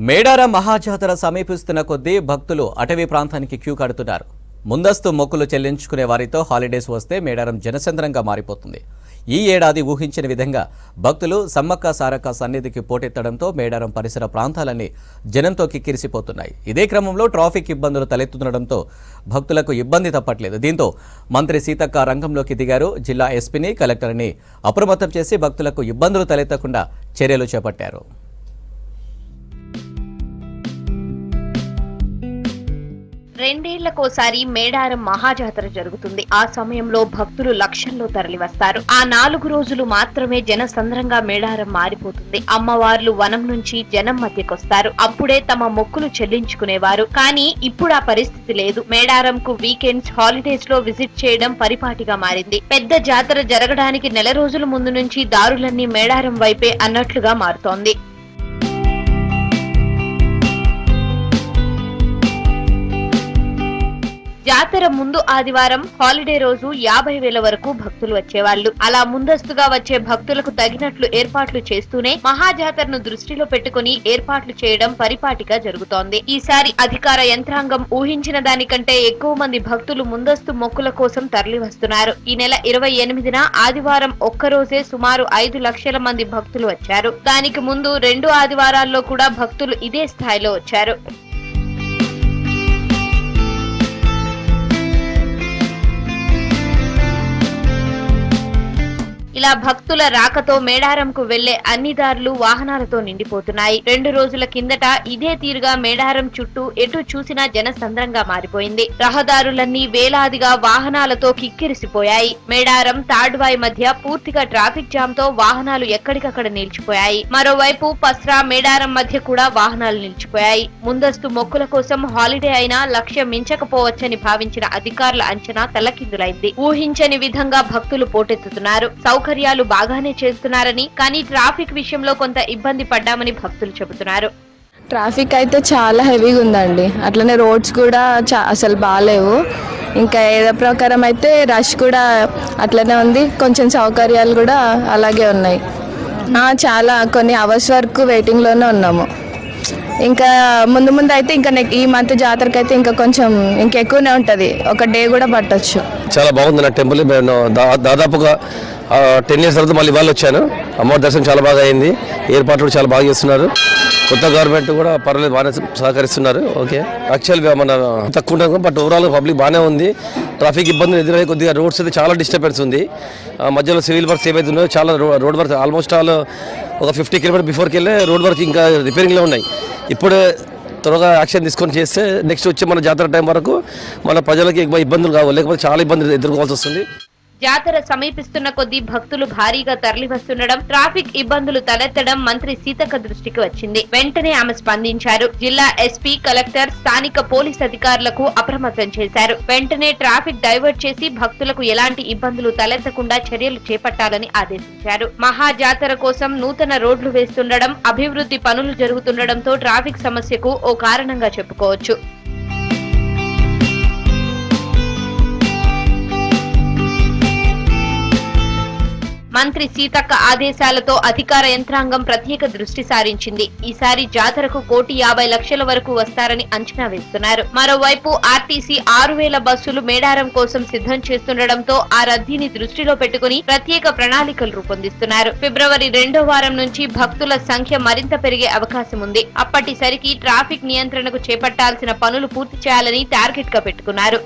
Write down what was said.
మేడారం మహాజాతర సమీపిస్తున్న కొద్దీ భక్తులు అటవీ ప్రాంతానికి క్యూ కడుతున్నారు. ముందస్తు మొక్కులు చెల్లించుకునే వారితో హాలిడేస్ వస్తే మేడారం జనసంద్రంగా మారిపోతుంది. ఈ ఏడాది ఊహించిన విధంగా భక్తులు సమ్మక్క సారక్క సన్నిధికి పోటెత్తడంతో మేడారం పరిసర ప్రాంతాలన్నీ జనంతో కిక్కిరిసిపోతున్నాయి. ఇదే క్రమంలో ట్రాఫిక్ ఇబ్బందులు తలెత్తుతుండడంతో భక్తులకు ఇబ్బంది తప్పట్లేదు. దీంతో మంత్రి సీతక్క రంగంలోకి దిగారు. జిల్లా ఎస్పీని, కలెక్టర్ని అప్రమత్తం చేసి భక్తులకు ఇబ్బందులు తలెత్తకుండా చర్యలు చేపట్టారు. రెండేళ్లకోసారి మేడారం మహాజాతర జరుగుతుంది. ఆ సమయంలో భక్తులు లక్షల్లో తరలివస్తారు. ఆ 4 రోజులు మాత్రమే జనసంద్రంగా మేడారం మారిపోతుంది. అమ్మవార్లు వనం నుంచి జనం మధ్యకొస్తారు. అప్పుడే తమ మొక్కులు చెల్లించుకునేవారు. కానీ ఇప్పుడు ఆ పరిస్థితి లేదు. మేడారంకు వీకెండ్స్, హాలిడేస్ లో విజిట్ చేయడం పరిపాటిగా మారింది. పెద్ద జాతర జరగడానికి నెల రోజుల ముందు నుంచి దారులన్నీ మేడారం వైపే అన్నట్లుగా మారుతోంది. జాతర ముందు ఆదివారం హాలిడే రోజు 50,000 వరకు భక్తులు వచ్చేవాళ్లు. అలా ముందస్తుగా వచ్చే భక్తులకు తగినట్లు ఏర్పాట్లు చేస్తూనే మహాజాతరను దృష్టిలో పెట్టుకుని ఏర్పాట్లు చేయడం పరిపాటిగా జరుగుతోంది. ఈసారి అధికార యంత్రాంగం ఊహించిన దానికంటే ఎక్కువ మంది భక్తులు ముందస్తు మొక్కుల కోసం తరలి వస్తున్నారు. ఈ నెల 28న ఆదివారం ఒక్కరోజే సుమారు 5 లక్షల మంది భక్తులు వచ్చారు. దానికి ముందు 2 ఆదివారాల్లో కూడా భక్తులు ఇదే స్థాయిలో వచ్చారు. ఇలా భక్తుల రాకతో మేడారంకు వెళ్లే అన్ని దారులు వాహనాలతో నిండిపోతున్నాయి. 2 రోజుల కిందట ఇదే తీరుగా మేడారం చుట్టూ ఎటు చూసినా జనసంద్రంగా మారిపోయింది. రహదారులన్నీ వేలాదిగా వాహనాలతో కిక్కిరిసిపోయాయి. మేడారం తాడ్వాయి మధ్య పూర్తిగా ట్రాఫిక్ జామ్ తో వాహనాలు ఎక్కడికక్కడ నిలిచిపోయాయి. మరోవైపు పస్రా మేడారం మధ్య కూడా వాహనాలు నిలిచిపోయాయి. ముందస్తు మొక్కుల కోసం హాలిడే అయినా లక్ష్యం మించకపోవచ్చని భావించిన అధికారుల అంచనా తలకిందులైంది. ఊహించని విధంగా భక్తులు పోటెత్తుతున్నారు. సౌకర్యాలు బాగానే చేస్తున్నారని, కానీ ట్రాఫిక్ విషయంలో కొంత ఇబ్బంది పడ్డామని భక్తులు చెబుతున్నారు. ట్రాఫిక్ అయితే చాలా హెవీగా ఉందండి. అట్లనే రోడ్స్ కూడా అసలు బాగాలేవు. ఇంకా ఏదో ప్రకారం అయితే రష్ కూడా అట్లనే ఉంది. కొంచెం సౌకర్యాలు కూడా అలాగే ఉన్నాయి. చాలా కొన్ని అవర్స్ వరకు వెయిటింగ్లోనే ఉన్నాము. ఇంకా ముందు అయితే ఇంకా ఈ మంత్ జాతరకి అయితే ఇంకా కొంచెం ఇంకెక్కువనే ఉంటుంది. ఒక డే కూడా పట్టొచ్చు. చాలా బాగుంది నా టెంపుల్. నేను దాదాపుగా 10 years తర్వాత మళ్ళీ వాళ్ళు వచ్చాను. అమ్మవారి దర్శనం చాలా బాగా అయింది. ఏర్పాట్లు చాలా బాగా చేస్తున్నారు. కొత్త గవర్నమెంట్ కూడా పర్వాలేదు, బాగానే సహకరిస్తున్నారు. ఓకే, యాక్చువల్గా మన తక్కువ ఉంటుంది, బట్ ఓవరాల్ పబ్లిక్ బాగానే ఉంది. ట్రాఫిక్ ఇబ్బందులు ఎదురయ్యే కొద్దిగా రోడ్స్ అయితే చాలా డిస్టర్బెన్స్ ఉంది. మధ్యలో సివిల్ వర్క్స్ ఏవైతే ఉన్నాయో చాలా రోడ్ వర్క్ ఆల్మోస్ట్ ఆల్ ఒక 50 కిలోమీటర్ బిఫోర్కి వెళ్ళే రోడ్ వర్క్ ఇంకా రిపేరింగ్లో ఉన్నాయి. ఇప్పుడే త్వరగా యాక్షన్ తీసుకొని చేస్తే నెక్స్ట్ వచ్చే మన జాతర టైం వరకు మన ప్రజలకి ఇబ్బందులు కావు, లేకపోతే చాలా ఇబ్బందులు ఎదుర్కోవాల్సి వస్తుంది. జాతర సమీపిస్తున్న కొద్దీ భక్తులు భారీగా తరలి వస్తుండడం, ట్రాఫిక్ ఇబ్బందులు తలెత్తడం మంత్రి సీతక్క దృష్టికి వచ్చింది. వెంటనే ఆమె స్పందించారు. జిల్లా ఎస్పీ, కలెక్టర్ స్థానిక పోలీస్ అధికారులకు అప్రమత్తం చేశారు. వెంటనే ట్రాఫిక్ డైవర్ట్ చేసి భక్తులకు ఎలాంటి ఇబ్బందులు తలెత్తకుండా చర్యలు చేపట్టాలని ఆదేశించారు. మహాజాతర కోసం నూతన రోడ్లు వేస్తుండడం, అభివృద్ధి పనులు జరుగుతుండడంతో ట్రాఫిక్ సమస్యకు ఓ కారణంగా చెప్పుకోవచ్చు. మంత్రి సీతక్క ఆదేశాలతో అధికార యంత్రాంగం ప్రత్యేక దృష్టి సారించింది. ఈసారి జాతరకు 1,50,00,000 వరకు వస్తారని అంచనా వేస్తున్నారు. మరోవైపు ఆర్టీసీ 6,000 బస్సులు మేడారం కోసం సిద్ధం చేస్తుండటంతో ఆ రద్దీని దృష్టిలో పెట్టుకుని ప్రత్యేక ప్రణాళికలు రూపొందిస్తున్నారు. ఫిబ్రవరి 2వ వారం నుంచి భక్తుల సంఖ్య మరింత పెరిగే అవకాశం ఉంది. అప్పటిసరికి ట్రాఫిక్ నియంత్రణకు చేపట్టాల్సిన పనులు పూర్తి చేయాలని టార్గెట్ గా పెట్టుకున్నారు.